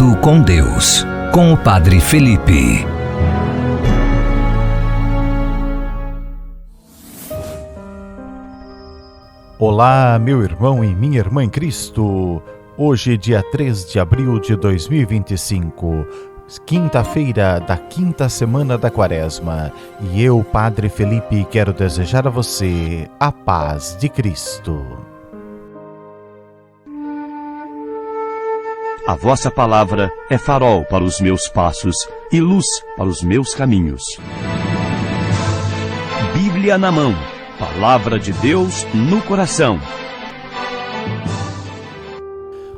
Minuto com Deus, com o Padre Felipe. Olá, meu irmão e minha irmã em Cristo. Hoje, dia 3 de abril de 2025, quinta-feira da quinta semana da Quaresma. E eu, Padre Felipe, quero desejar a você a paz de Cristo. A vossa palavra é farol para os meus passos e luz para os meus caminhos. Bíblia na mão, palavra de Deus no coração.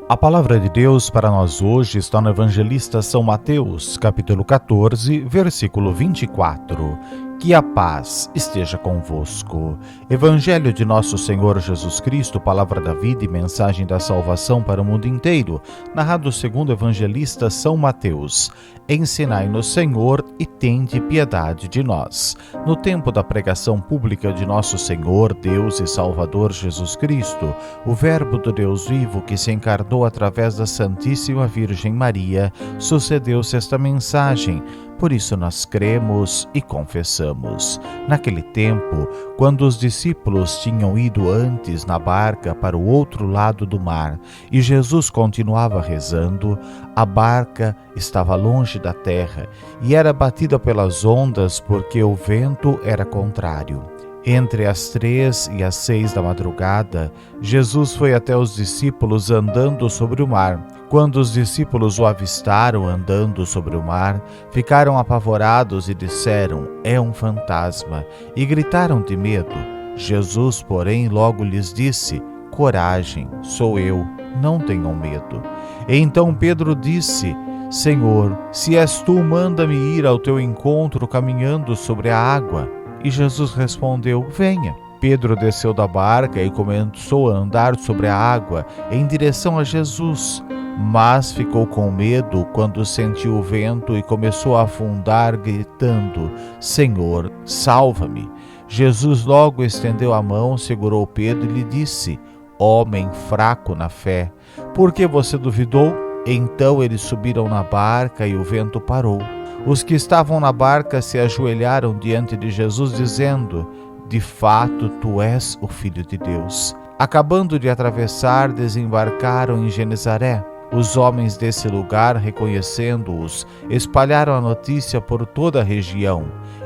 A palavra de Deus para nós hoje está no Evangelista São Mateus, capítulo 14, versículo 24. Que a paz esteja convosco. Evangelho de nosso Senhor Jesus Cristo, palavra da vida e mensagem da salvação para o mundo inteiro, narrado segundo o Evangelista São Mateus. Ensinai-nos, Senhor, e tende piedade de nós. No tempo da pregação pública de nosso Senhor, Deus e Salvador Jesus Cristo, o Verbo do Deus vivo que se encarnou através da Santíssima Virgem Maria, sucedeu-se esta mensagem. Por isso nós cremos e confessamos. Naquele tempo, quando os discípulos tinham ido antes na barca para o outro lado do mar e Jesus continuava rezando, a barca estava longe da terra e era batida pelas ondas porque o vento era contrário. Entre as 3 e as 6 da madrugada, Jesus foi até os discípulos andando sobre o mar. Quando os discípulos o avistaram andando sobre o mar, ficaram apavorados e disseram: "É um fantasma", e gritaram de medo. Jesus, porém, logo lhes disse: "Coragem, sou eu, não tenham medo." E então Pedro disse: "Senhor, se és tu, manda-me ir ao teu encontro caminhando sobre a água." E Jesus respondeu: "Venha." Pedro desceu da barca e começou a andar sobre a água em direção a Jesus, mas ficou com medo quando sentiu o vento e começou a afundar, gritando: "Senhor, salva-me." Jesus logo estendeu a mão, segurou Pedro e lhe disse: "Homem fraco na fé, por que você duvidou?" Então eles subiram na barca e o vento parou. Os que estavam na barca se ajoelharam diante de Jesus, dizendo: "De fato, tu és o Filho de Deus." Acabando de atravessar, desembarcaram em Genezaré. Os homens desse lugar, reconhecendo-os, espalharam a notícia por toda a região.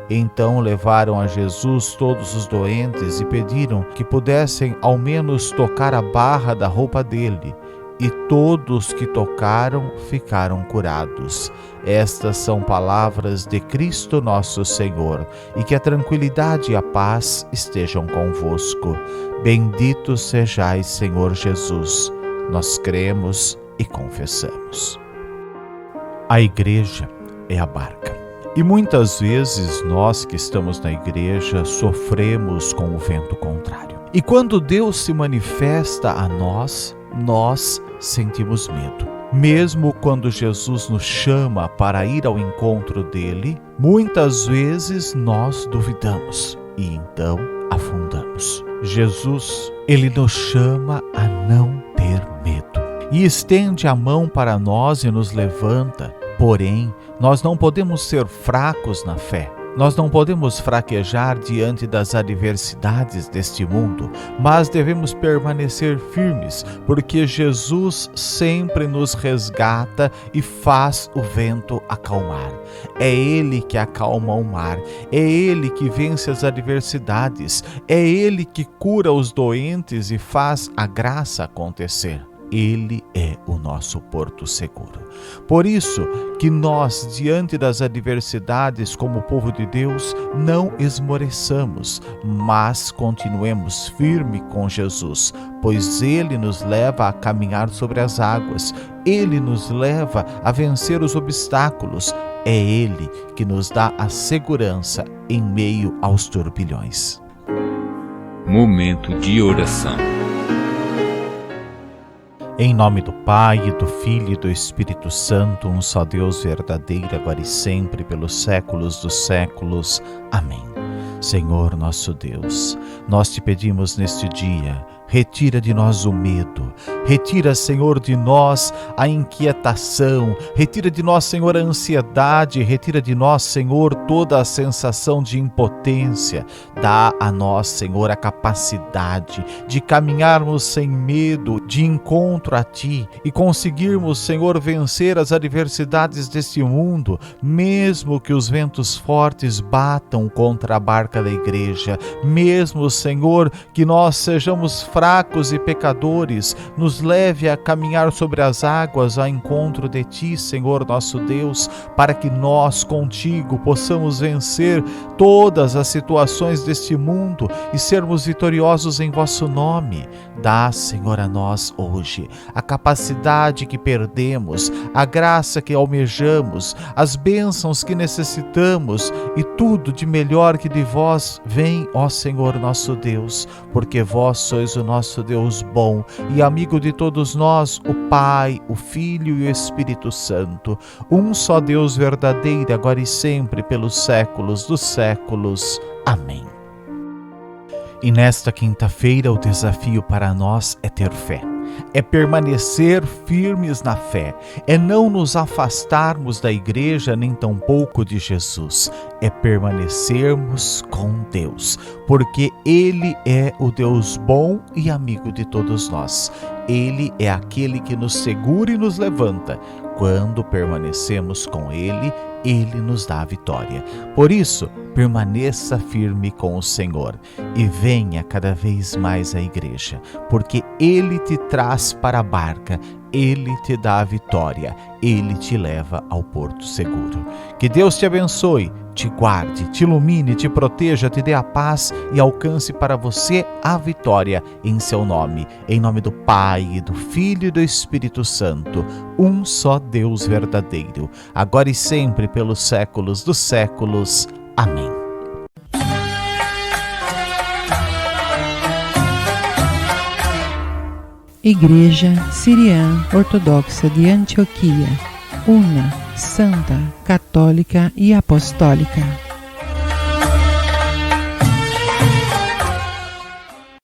Então levaram a Jesus todos os doentes e pediram que pudessem ao menos tocar a barra da roupa dele. E todos que tocaram ficaram curados. Estas são palavras de Cristo nosso Senhor, e que a tranquilidade e a paz estejam convosco. Bendito sejais, Senhor Jesus. Nós cremos e confessamos. A igreja é a barca. E muitas vezes nós que estamos na igreja sofremos com o vento contrário. E quando Deus se manifesta a nós sentimos medo. Mesmo quando Jesus nos chama para ir ao encontro dele, muitas vezes nós duvidamos e então afundamos. Jesus, ele nos chama a não ter medo e estende a mão para nós e nos levanta. Porém, nós não podemos ser fracos na fé. Nós não podemos fraquejar diante das adversidades deste mundo, mas devemos permanecer firmes, porque Jesus sempre nos resgata e faz o vento acalmar. É Ele que acalma o mar, é Ele que vence as adversidades, é Ele que cura os doentes e faz a graça acontecer. Ele é o nosso porto seguro. Por isso que nós, diante das adversidades como povo de Deus, não esmoreçamos, mas continuemos firme com Jesus, pois Ele nos leva a caminhar sobre as águas, Ele nos leva a vencer os obstáculos, é Ele que nos dá a segurança em meio aos turbilhões. Momento de oração. Em nome do Pai, do Filho e do Espírito Santo, um só Deus verdadeiro, agora e sempre, pelos séculos dos séculos. Amém. Senhor nosso Deus, nós te pedimos neste dia, retira de nós o medo, retira, Senhor, de nós a inquietação, retira de nós, Senhor, a ansiedade, retira de nós, Senhor, toda a sensação de impotência. Dá a nós, Senhor, a capacidade de caminharmos sem medo, de encontro a Ti e conseguirmos, Senhor, vencer as adversidades deste mundo, mesmo que os ventos fortes batam contra a barca da igreja, mesmo, Senhor, que nós sejamos fracos e pecadores, nos leve a caminhar sobre as águas ao encontro de Ti, Senhor nosso Deus, para que nós contigo possamos vencer todas as situações deste mundo e sermos vitoriosos em vosso nome. Dá, Senhor, a nós hoje a capacidade que perdemos, a graça que almejamos, as bênçãos que necessitamos e tudo de melhor que de vós vem, ó Senhor nosso Deus, porque vós sois o nosso Deus bom e amigo de todos nós, o Pai, o Filho e o Espírito Santo, um só Deus verdadeiro, agora e sempre, pelos séculos dos séculos. Amém. E nesta quinta-feira o desafio para nós é ter fé. É permanecer firmes na fé, é não nos afastarmos da igreja nem tampouco de Jesus, é permanecermos com Deus, porque Ele é o Deus bom e amigo de todos nós. Ele é aquele que nos segura e nos levanta. Quando permanecemos com Ele, Ele nos dá a vitória. Por isso, permaneça firme com o Senhor e venha cada vez mais à igreja, porque Ele te traz para a barca, Ele te dá a vitória, Ele te leva ao porto seguro. Que Deus te abençoe, te guarde, te ilumine, te proteja, te dê a paz e alcance para você a vitória em seu nome. Em nome do Pai, e do Filho e do Espírito Santo, um só Deus verdadeiro, agora e sempre pelos séculos dos séculos. Amém. Igreja Siriana Ortodoxa de Antioquia, una, santa, católica e apostólica.